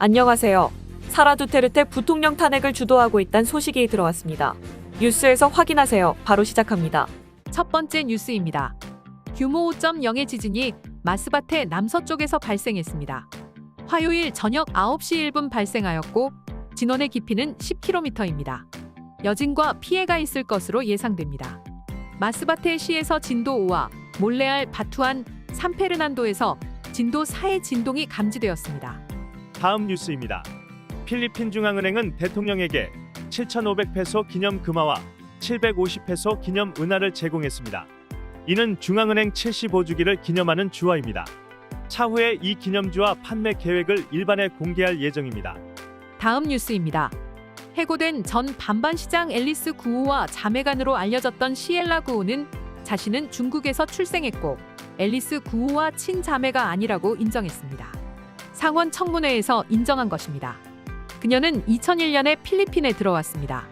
안녕하세요. 사라 두테르테 부통령 탄핵을 주도하고 있다는 소식이 들어왔습니다. 뉴스에서 확인하세요. 바로 시작합니다. 첫 번째 뉴스입니다. 규모 5.0의 지진이 마스바테 남서쪽에서 발생했습니다. 화요일 저녁 9시 1분 발생하였고 진원의 깊이는 10km입니다. 여진과 피해가 있을 것으로 예상됩니다. 마스바테 시에서 진도 5와 몰레알 바투안 산페르난도에서 진도 4의 진동이 감지되었습니다. 다음 뉴스입니다. 필리핀 중앙은행은 대통령에게 7,500페소 기념 금화와 750페소 기념 은화를 제공했습니다. 이는 중앙은행 75주기를 기념하는 주화입니다. 차후에 이 기념주화 판매 계획을 일반에 공개할 예정입니다. 다음 뉴스입니다. 해고된 전 반반시장 앨리스 구오와 자매간으로 알려졌던 시엘라 구오는 자신은 중국에서 출생했고 앨리스 구오와 친자매가 아니라고 인정했습니다. 상원 청문회에서 인정한 것입니다. 그녀는 2001년에 필리핀에 들어왔습니다.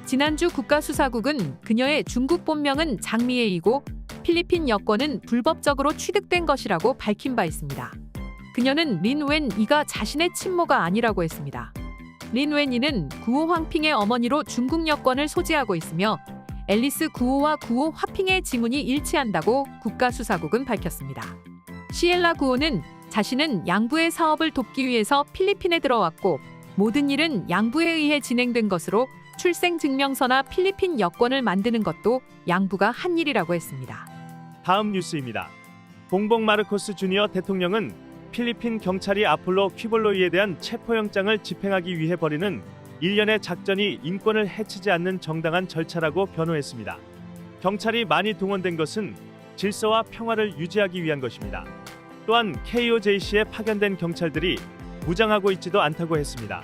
지난주 국가수사국은 그녀의 중국 본명은 장미애이고 필리핀 여권은 불법적으로 취득된 것이라고 밝힌 바 있습니다. 그녀는 린 웬 이가 자신의 친모가 아니라고 했습니다. 린 웬 이는 구오 황핑의 어머니로 중국 여권을 소지하고 있으며 앨리스 구오와 구오 화핑의 지문이 일치한다고 국가수사국은 밝혔습니다. 시엘라 구오는 자신은 양부의 사업을 돕기 위해서 필리핀에 들어왔고 모든 일은 양부에 의해 진행된 것으로 출생증명서나 필리핀 여권을 만드는 것도 양부가 한 일이라고 했습니다. 다음 뉴스입니다. 봉봉 마르코스 주니어 대통령은 필리핀 경찰이 아폴로 퀴볼로이에 대한 체포영장을 집행하기 위해 벌이는 일련의 작전이 인권을 해치지 않는 정당한 절차라고 변호했습니다. 경찰이 많이 동원된 것은 질서와 평화를 유지하기 위한 것입니다. 또한 KOJC에 파견된 경찰들이 무장하고 있지도 않다고 했습니다.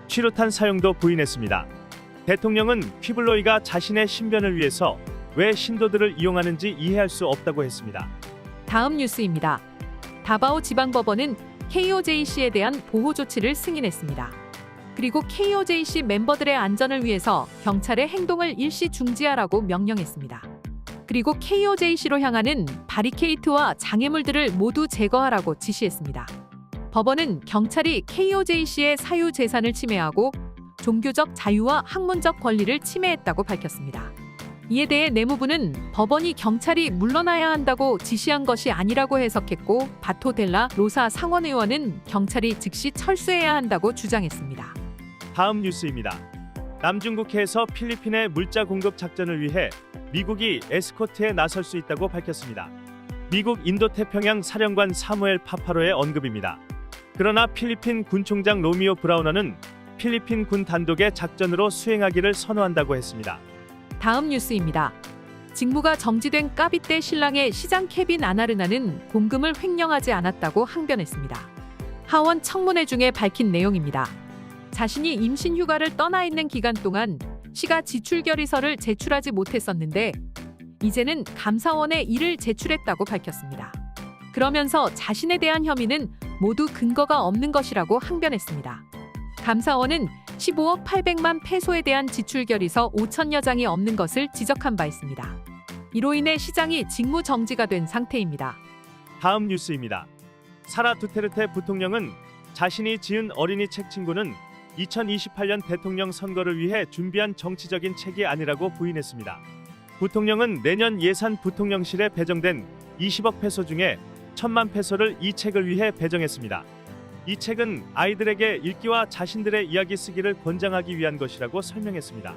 취루탄 사용도 부인했습니다. 대통령은 퀴블로이가 자신의 신변을 위해서 왜 신도들을 이용하는지 이해할 수 없다고 했습니다. 다음 뉴스입니다. 다바오 지방법원은 KOJC에 대한 보호 조치를 승인했습니다. 그리고 KOJC 멤버들의 안전을 위해서 경찰의 행동을 일시 중지하라고 명령했습니다. 그리고 KOJC로 향하는 바리케이트와 장애물들을 모두 제거하라고 지시했습니다. 법원은 경찰이 KOJC의 사유 재산을 침해하고 종교적 자유와 학문적 권리를 침해했다고 밝혔습니다. 이에 대해 내무부는 법원이 경찰이 물러나야 한다고 지시한 것이 아니라고 해석했고 바토 델라 로사 상원의원은 경찰이 즉시 철수해야 한다고 주장했습니다. 다음 뉴스입니다. 남중국해에서 필리핀의 물자 공급 작전을 위해 미국이 에스코트에 나설 수 있다고 밝혔습니다. 미국 인도태평양 사령관 사무엘 파파로의 언급입니다. 그러나 필리핀 군총장 로미오 브라우너는 필리핀 군 단독의 작전으로 수행하기를 선호한다고 했습니다. 다음 뉴스입니다. 직무가 정지된 까비떼 신랑의 시장 케빈 아나르나는 공금을 횡령하지 않았다고 항변했습니다. 하원 청문회 중에 밝힌 내용입니다. 자신이 임신 휴가를 떠나 있는 기간 동안 시가 지출 결의서를 제출하지 못했었는데 이제는 감사원에 이를 제출했다고 밝혔습니다. 그러면서 자신에 대한 혐의는 모두 근거가 없는 것이라고 항변했습니다. 감사원은 15억 800만 페소에 대한 지출 결의서 5천여 장이 없는 것을 지적한 바 있습니다. 이로 인해 시장이 직무 정지가 된 상태입니다. 다음 뉴스입니다. 사라 두테르테 부통령은 자신이 지은 어린이 책 친구는 2028년 대통령 선거를 위해 준비한 정치적인 책이 아니라고 부인했습니다. 부통령은 내년 예산 부통령실에 배정된 20억 페소 중에 1,000만 페소를 이 책을 위해 배정했습니다. 이 책은 아이들에게 읽기와 자신들의 이야기 쓰기를 권장하기 위한 것이라고 설명했습니다.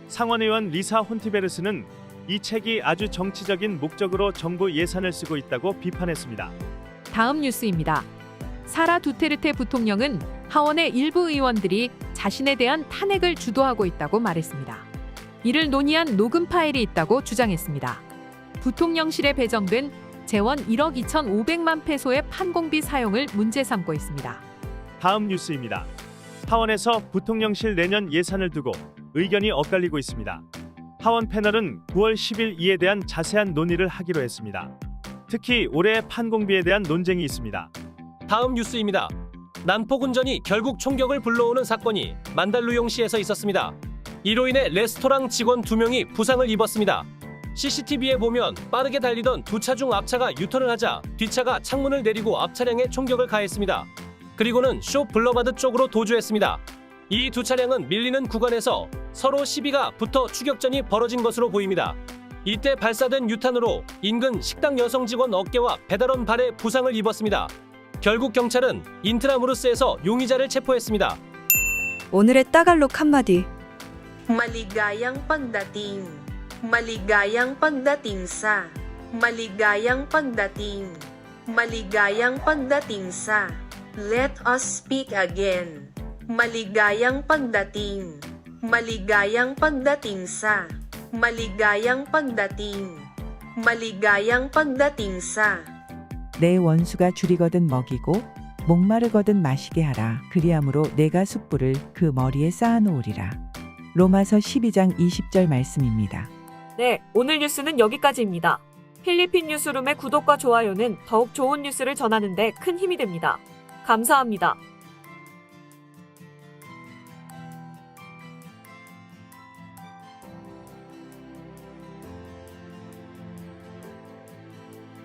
상원의원 리사 혼티베르스는 이 책이 아주 정치적인 목적으로 정부 예산을 쓰고 있다고 비판했습니다. 다음 뉴스입니다. 사라 두테르테 부통령은 하원의 일부 의원들이 자신에 대한 탄핵을 주도하고 있다고 말했습니다. 이를 논의한 녹음 파일이 있다고 주장했습니다. 부통령실에 배정된 재원 1억 2,500만 페소의 판공비 사용을 문제 삼고 있습니다. 다음 뉴스입니다. 하원에서 부통령실 내년 예산을 두고 의견이 엇갈리고 있습니다. 하원 패널은 9월 10일 이에 대한 자세한 논의를 하기로 했습니다. 특히 올해의 판공비에 대한 논쟁이 있습니다. 다음 뉴스입니다. 난폭운전이 결국 총격을 불러오는 사건이 만달루용시에서 있었습니다. 이로 인해 레스토랑 직원 2명이 부상을 입었습니다. CCTV에 보면 빠르게 달리던 두 차 중 앞차가 유턴을 하자 뒷차가 창문을 내리고 앞차량에 총격을 가했습니다. 그리고는 쇼 블러바드 쪽으로 도주했습니다. 이 두 차량은 밀리는 구간에서 서로 시비가 붙어 추격전이 벌어진 것으로 보입니다. 이때 발사된 유탄으로 인근 식당 여성 직원 어깨와 배달원 발에 부상을 입었습니다. 결국 경찰은 인트라무르스에서 용의자를 체포했습니다. 오늘의 따갈록 한마디. Maligayang pagdating. Maligayang pagdating sa. Maligayang pagdating. Maligayang pagdating sa. Let us speak again. Maligayang pagdating. Maligayang pagdating sa. Maligayang pagdating. Maligayang pagdating sa. 내 원수가 줄이거든 먹이고 목마르거든 마시게 하라. 그리함으로 내가 숯불을 그 머리에 쌓아놓으리라. 로마서 12장 20절 말씀입니다. 네, 오늘 뉴스는 여기까지입니다. 필리핀 뉴스룸의 구독과 좋아요는 더욱 좋은 뉴스를 전하는 데 큰 힘이 됩니다. 감사합니다.